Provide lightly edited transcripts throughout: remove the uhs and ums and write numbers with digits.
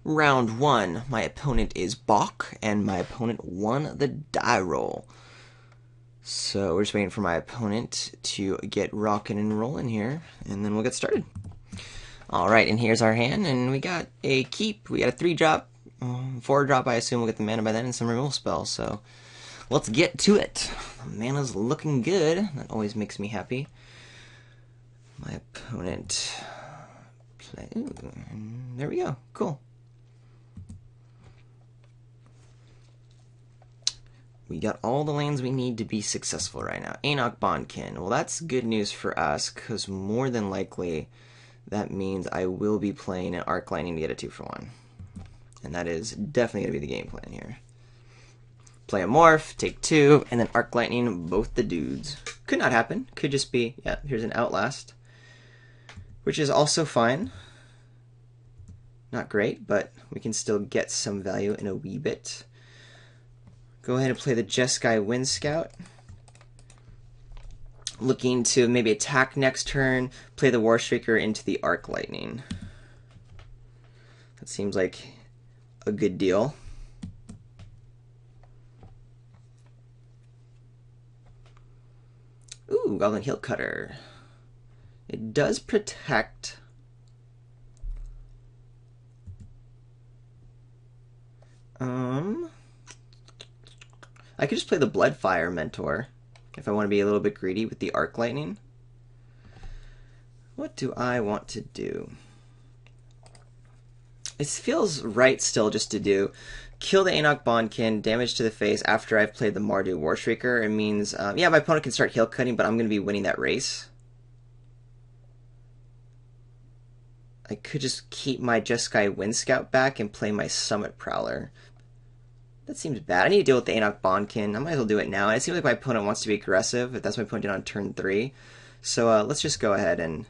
Round 1, my opponent is Bach, and my opponent won the die roll. So we're just waiting for my opponent to get rocking and rolling here, and then we'll get started. Alright, and here's our hand, and we got a keep. We got a 3-drop, 4-drop, I assume we'll get the mana by then, and some removal spells. So let's get to it. The mana's looking good. That always makes me happy. My opponent play. Ooh, and there we go. Cool. We got all the lands we need to be successful right now. Enoch Bondkin. Well, that's good news for us, because more than likely that means I will be playing an Arc Lightning to get a 2-for-1. And that is definitely going to be the game plan here. Play a Morph, take 2, and then Arc Lightning both the dudes. Could not happen. Could just be, yeah, here's an Outlast. Which is also fine. Not great, but we can still get some value in a wee bit. Go ahead and play the Jeskai Wind Scout. Looking to maybe attack next turn, play the Warshaker into the Arc Lightning. That seems like a good deal. Ooh, Goblin Heel Cutter. It does protect. I could just play the Bloodfire Mentor if I want to be a little bit greedy with the Arc Lightning. What do I want to do? It feels right still just to do kill the Enoch Bondkin, damage to the face after I've played the Mardu Warshrieker. It means, yeah, my opponent can start heal cutting, but I'm going to be winning that race. I could just keep my Jeskai Wind Scout back and play my Summit Prowler. That seems bad. I need to deal with the Enoch Bondkin. I might as well do it now. It seems like my opponent wants to be aggressive, if that's what my opponent did on turn 3. So let's just go ahead and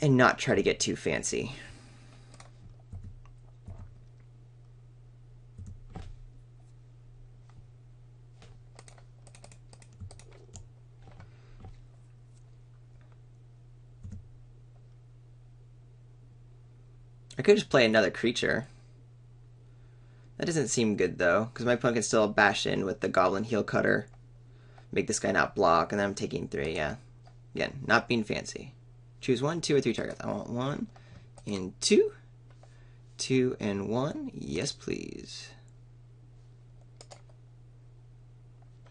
not try to get too fancy. I could just play another creature. That doesn't seem good, though, because my opponent can still bash in with the Goblin Heel Cutter, make this guy not block, and then I'm taking 3, yeah. Again, not being fancy. Choose 1, 2, or 3 targets. I want 1 and 2. 2 and 1. Yes, please.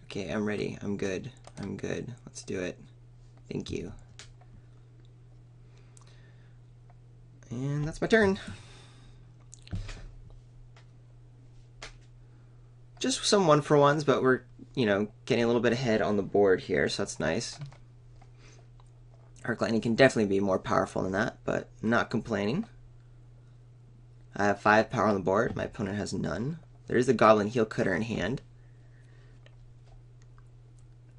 Okay, I'm ready. I'm good. I'm good. Let's do it. Thank you. And that's my turn. Just some 1-for-1s, but we're, getting a little bit ahead on the board here, so that's nice. Arc Lightning can definitely be more powerful than that, but not complaining. I have 5 power on the board. My opponent has none. There is the Goblin Heel Cutter in hand.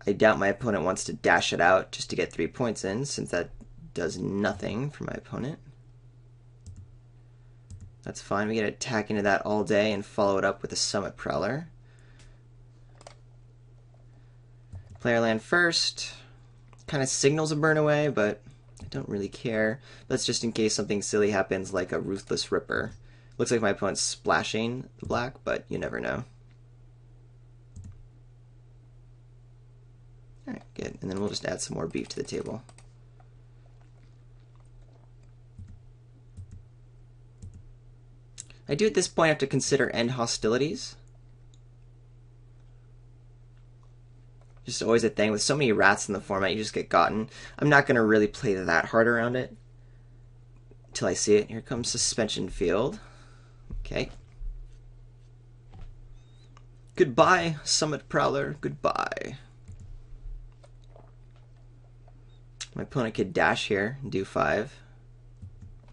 I doubt my opponent wants to dash it out just to get 3 points in, since that does nothing for my opponent. That's fine. We get to attack into that all day and follow it up with a Summit Prowler. Player land first. Kind of signals a burn away, but I don't really care. That's just in case something silly happens like a Ruthless Ripper. Looks like my opponent's splashing the black, but you never know. Alright, good. And then we'll just add some more beef to the table. I do at this point have to consider end hostilities. Just always a thing. With so many rats in the format, you just get gotten. I'm not going to really play that hard around it until I see it. Here comes Suspension Field. Okay. Goodbye, Summit Prowler. Goodbye. My opponent could dash here and do 5.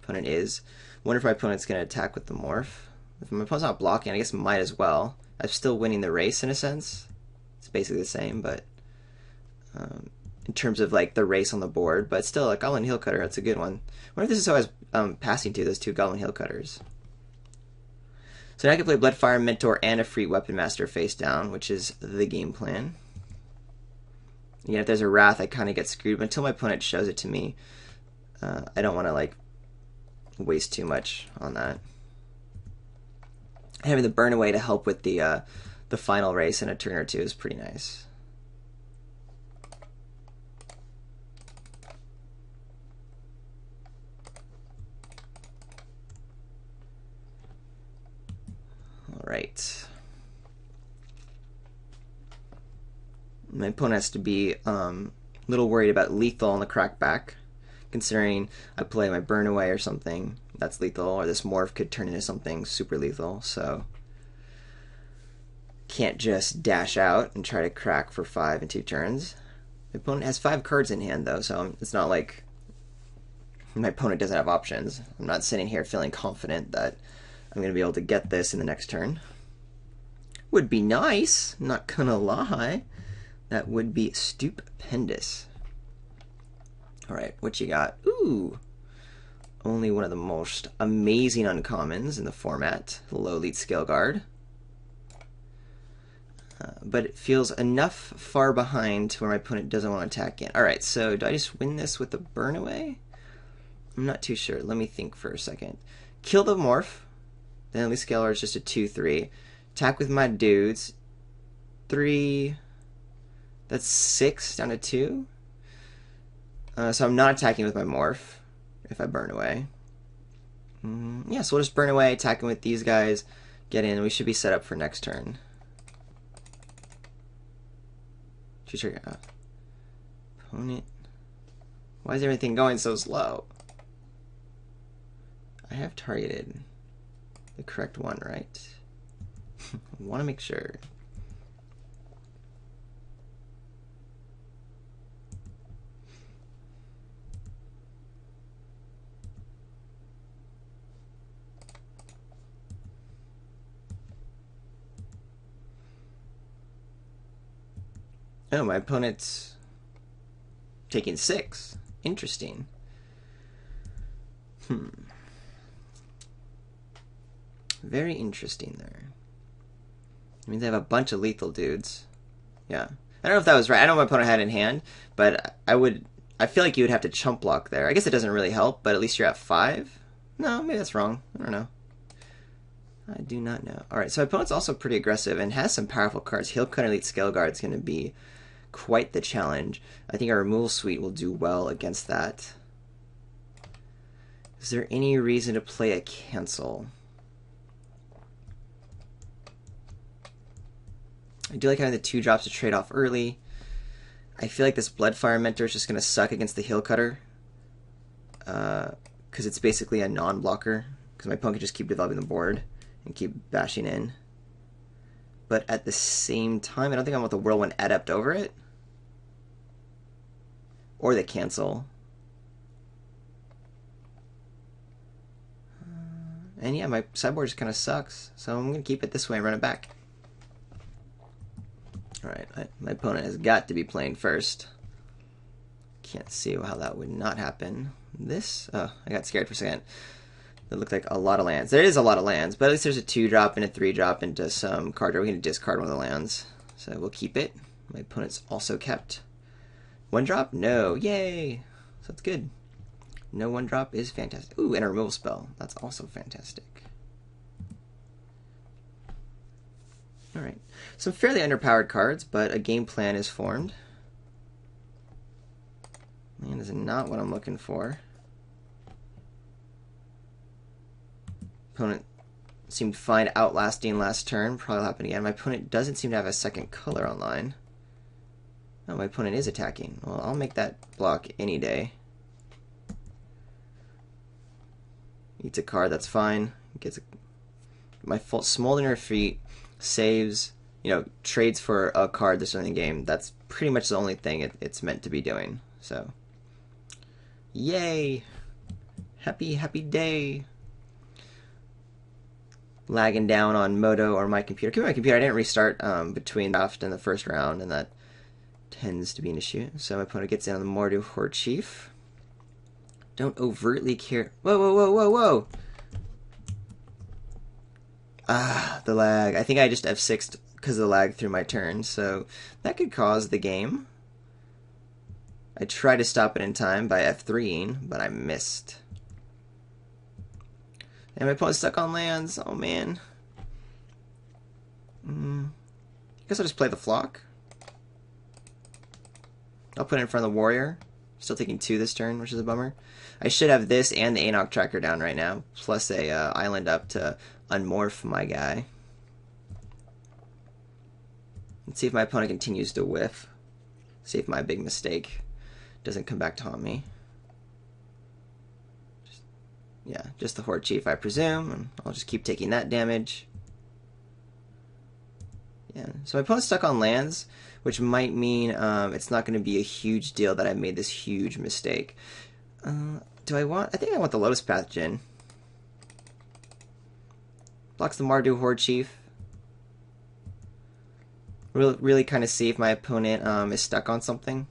Opponent is. Wonder if my opponent's going to attack with the Morph. If my opponent's not blocking, I guess might as well. I'm still winning the race in a sense. It's basically the same, but in terms of like the race on the board, but still a Goblin Heel Cutter, that's a good one. I wonder if this is how I was passing to those 2 Goblin Heel Cutters. So now I can play Bloodfire Mentor and a free Weapon Master face down, which is the game plan. Again, if there's a Wrath, I kind of get screwed, but until my opponent shows it to me, I don't want to like waste too much on that. Having the burn away to help with the final race in a turn or two is pretty nice. All right. My opponent has to be a little worried about lethal on the crackback, considering I play my burn away or something that's lethal, or this morph could turn into something super lethal, so can't just dash out and try to crack for 5 in 2 turns. My opponent has 5 cards in hand though, so it's not like my opponent doesn't have options. I'm not sitting here feeling confident that I'm going to be able to get this in the next turn. Would be nice, not gonna lie. That would be stupendous. Alright, what you got? Ooh! Only one of the most amazing uncommons in the format. Low elite scale guard. But it feels enough far behind to where my opponent doesn't want to attack in. Alright, so do I just win this with the burn away? I'm not too sure. Let me think for a second. Kill the morph. Then elite scale guard is just a 2/3. Attack with my dudes. 3. That's 6 down to 2. So I'm not attacking with my morph if I burn away. Yeah, so we'll just burn away, attacking with these guys, get in, and we should be set up for next turn. Future opponent. Why is everything going so slow? I have targeted the correct one, right? I want to make sure. Oh, my opponent's taking 6. Interesting. Very interesting there. It means I have a bunch of lethal dudes. Yeah. I don't know if that was right. I know my opponent had it in hand, but I feel like you would have to chump block there. I guess it doesn't really help, but at least you're at 5. No, maybe that's wrong. I don't know. I do not know. Alright, so my opponent's also pretty aggressive and has some powerful cards. He'll cut elite scale guard is going to be quite the challenge. I think our removal suite will do well against that. Is there any reason to play a cancel? I do like having the 2 drops to trade off early. I feel like this Bloodfire Mentor is just going to suck against the Heal Cutter. Because it's basically a non-blocker. Because my opponent can just keep developing the board and keep bashing in. But at the same time, I don't think I want the Whirlwind Adept over it. Or the cancel. And yeah, my sideboard just kind of sucks. So I'm going to keep it this way and run it back. Alright, my opponent has got to be playing first. Can't see how that would not happen. This? Oh, I got scared for a second. That looked like a lot of lands. There is a lot of lands, but at least there's a 2-drop and a 3-drop into some card draw. We're going to discard one of the lands. So we'll keep it. My opponent's also kept. 1-drop? No. Yay! So that's good. No 1-drop is fantastic. Ooh, and a removal spell. That's also fantastic. Alright. Some fairly underpowered cards, but a game plan is formed. Land is not what I'm looking for. Opponent seemed fine outlasting last turn. Probably will happen again. My opponent doesn't seem to have a second color online. Oh, my opponent is attacking. Well, I'll make that block any day. Eats a card, that's fine. Gets my full Smoldering Retreat saves, trades for a card this early in the game. That's pretty much the only thing it's meant to be doing. So, yay! Happy, happy day! Lagging down on Moto or my computer. Could be my computer. I didn't restart between the draft and the first round, and that tends to be an issue. So my opponent gets in on the Mordu Horde Chief. Don't overtly care. Whoa, whoa, whoa, whoa, whoa! Ah, the lag. I think I just F6'd because of the lag through my turn, so that could cause the game. I tried to stop it in time by F3ing, but I missed. And my opponent's stuck on lands. Oh, man. I guess I'll just play the Flock. I'll put it in front of the Warrior. Still taking 2 this turn, which is a bummer. I should have this and the Anok Tracker down right now, plus a island up to unmorph my guy. Let's see if my opponent continues to whiff. See if my big mistake doesn't come back to haunt me. Just the Horde Chief, I presume, and I'll just keep taking that damage. Yeah, so my opponent's stuck on lands, which might mean it's not going to be a huge deal that I made this huge mistake. Do I want... I think I want the Lotus Path Djinn. Blocks the Mardu Horde Chief. Really kind of see if my opponent is stuck on something.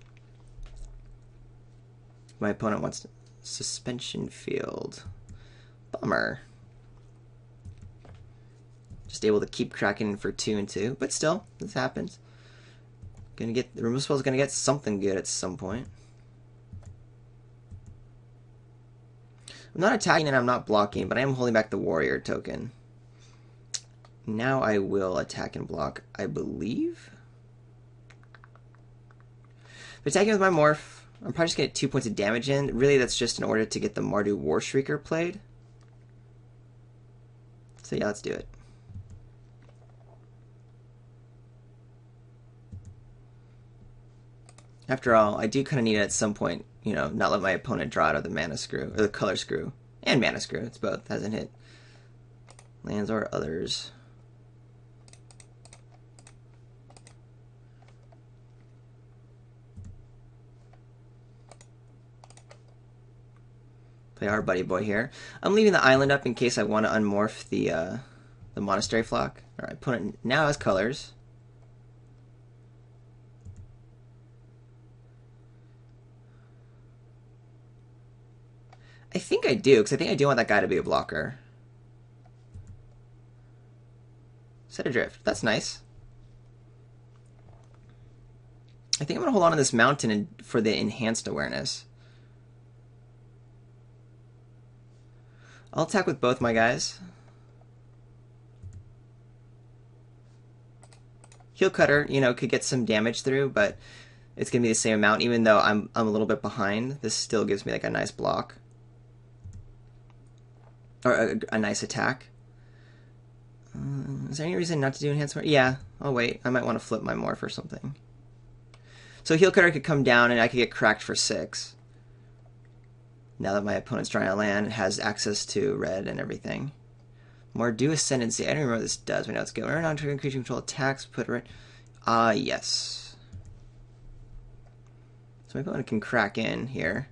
My opponent wants Suspension Field. Bummer. Just able to keep cracking for 2 and 2, but still, this happens. The removal spell is gonna get something good at some point. I'm not attacking and I'm not blocking, but I am holding back the Warrior token. Now I will attack and block, I believe. If attacking with my Morph, I'm probably just gonna get 2 points of damage in. Really, that's just in order to get the Mardu War Shrieker played. So yeah, let's do it. After all, I do kind of need it at some point, you know, not let my opponent draw out of the mana screw, or the color screw, and mana screw. It's both, hasn't hit lands or others. Play our buddy boy here. I'm leaving the island up in case I want to unmorph the Monastery Flock. All right, opponent now has colors. I think I do, because I think I do want that guy to be a blocker. Set Adrift. That's nice. I think I'm going to hold on to this mountain for the enhanced awareness. I'll attack with both my guys. Heel Cutter, you know, could get some damage through, but it's going to be the same amount, even though I'm a little bit behind. This still gives me like a nice block. Or a nice attack. Is there any reason not to do enhancement? Yeah, I'll wait. I might want to flip my Morph or something. So Heel Cutter could come down and I could get cracked for 6. Now that my opponent's drawing a land, has access to red and everything. Mardu Ascendancy. I don't remember what this does. We know it's good. Whenever non-triggering creature control attacks, put red. Yes. So my opponent can crack in here,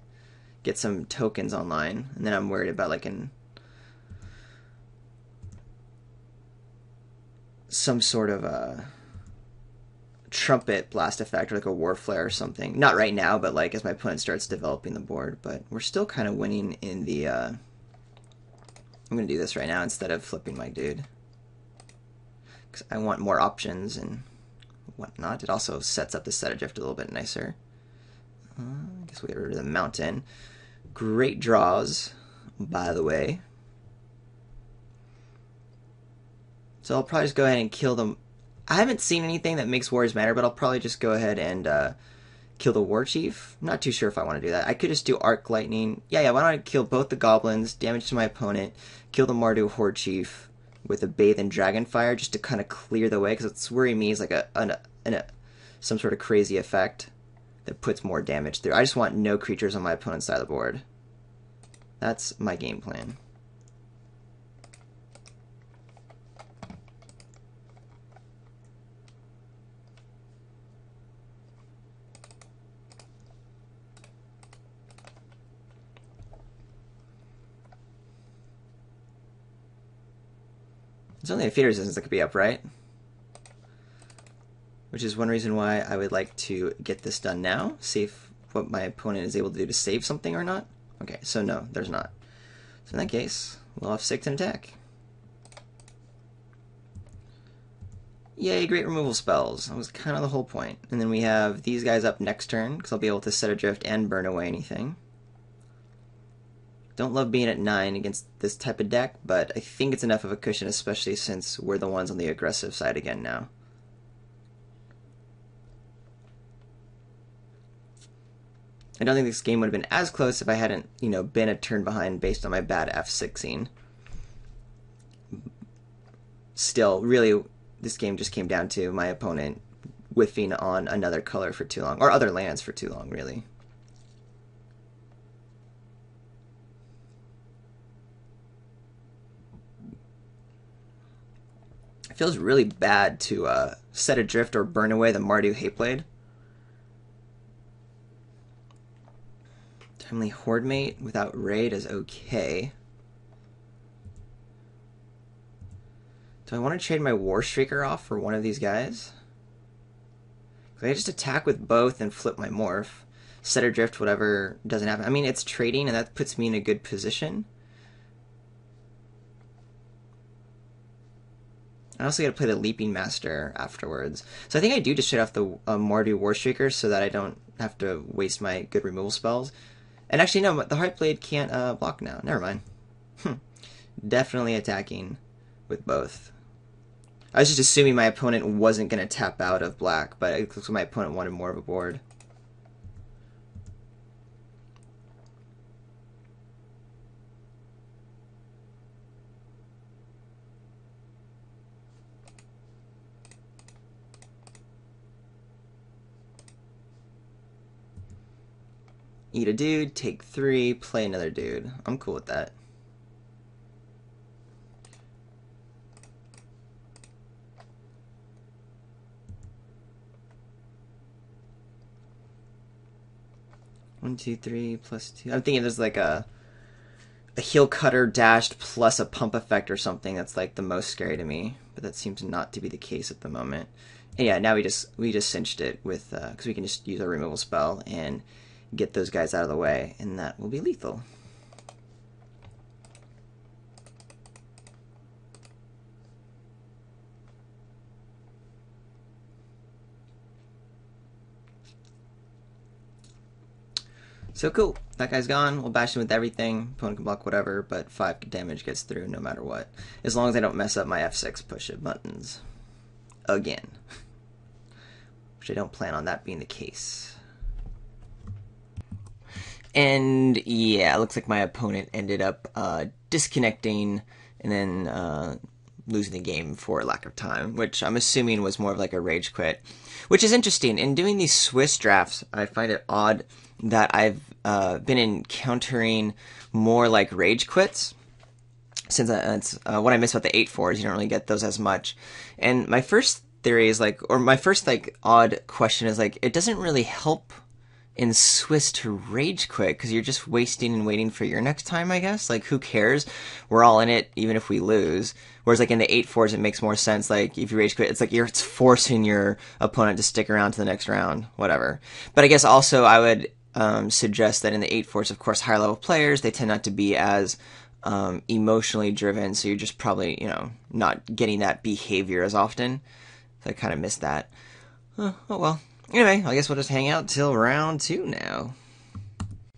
get some tokens online, and then I'm worried about like some sort of a trumpet blast effect or like a war flare or something. Not right now, but like as my opponent starts developing the board. But we're still kind of winning in the I'm gonna do this right now instead of flipping my dude, because I want more options and whatnot. It also sets up the Set Adrift a little bit nicer. I guess we get rid of the mountain. Great draws, by the way. So I'll probably just go ahead and kill them. I haven't seen anything that makes Warriors matter, but I'll probably just go ahead and kill the War Chief. I'm not too sure if I want to do that. I could just do Arc Lightning. Yeah, why don't I kill both the Goblins, damage to my opponent, kill the Mardu Horde Chief with a Bathe in Dragonfire just to kind of clear the way, because what's worrying me is like some sort of crazy effect that puts more damage through. I just want no creatures on my opponent's side of the board. That's my game plan. There's only a feeder resistance that could be up, right? Which is one reason why I would like to get this done now. See if what my opponent is able to do to save something or not. Okay, so no, there's not. So in that case, we'll have 6 in attack. Yay, great removal spells. That was kind of the whole point. And then we have these guys up next turn, because I'll be able to Set Adrift and burn away anything. Don't love being at 9 against this type of deck, but I think it's enough of a cushion, especially since we're the ones on the aggressive side again now. I don't think this game would have been as close if I hadn't, been a turn behind based on my bad F6ing. Still, really, this game just came down to my opponent whiffing on another color for too long, or other lands for too long, really. It feels really bad to set adrift or burn away the Mardu Hateblade. Timely Hordemate without raid is okay. Do I want to trade my War Streaker off for one of these guys? Could I just attack with both and flip my morph? Set adrift, whatever doesn't happen. I mean, it's trading, and that puts me in a good position. I also got to play the Leaping Master afterwards. So I think I do just trade off the Mardu War Streaker so that I don't have to waste my good removal spells. And actually, no, the Heartblade can't block now. Never mind. Definitely attacking with both. I was just assuming my opponent wasn't going to tap out of black, but it looks like my opponent wanted more of a board. Eat a dude, take 3, play another dude. I'm cool with that. One, two, three, plus 2. I'm thinking there's like a heel cutter dashed plus a pump effect or something that's like the most scary to me, but that seems not to be the case at the moment. And yeah, now we just cinched it with because we can just use a removal spell and get those guys out of the way, and that will be lethal. So cool, that guy's gone. We'll bash him with everything. Opponent can block whatever, but 5 damage gets through no matter what. As long as I don't mess up my F6 push-it buttons. Again. Which I don't plan on that being the case. And yeah, it looks like my opponent ended up disconnecting and then losing the game for lack of time, which I'm assuming was more of like a rage quit. Which is interesting. In doing these Swiss drafts, I find it odd that I've been encountering more like rage quits. Since it's what I miss about the 8-4s, you don't really get those as much. And my first theory is like, or my first like odd question is like, it doesn't really help in Swiss to rage quit because you're just wasting and waiting for your next time, I guess. Like, who cares? We're all in it, even if we lose. Whereas, like, in the 8-4s, it makes more sense. Like, if you rage quit, it's like it's forcing your opponent to stick around to the next round, whatever. But I guess also I would suggest that in the 8-4s, of course, higher level players, they tend not to be as emotionally driven, so you're just probably, not getting that behavior as often. So I kind of missed that. Oh well. Anyway, I guess we'll just hang out till round 2 now.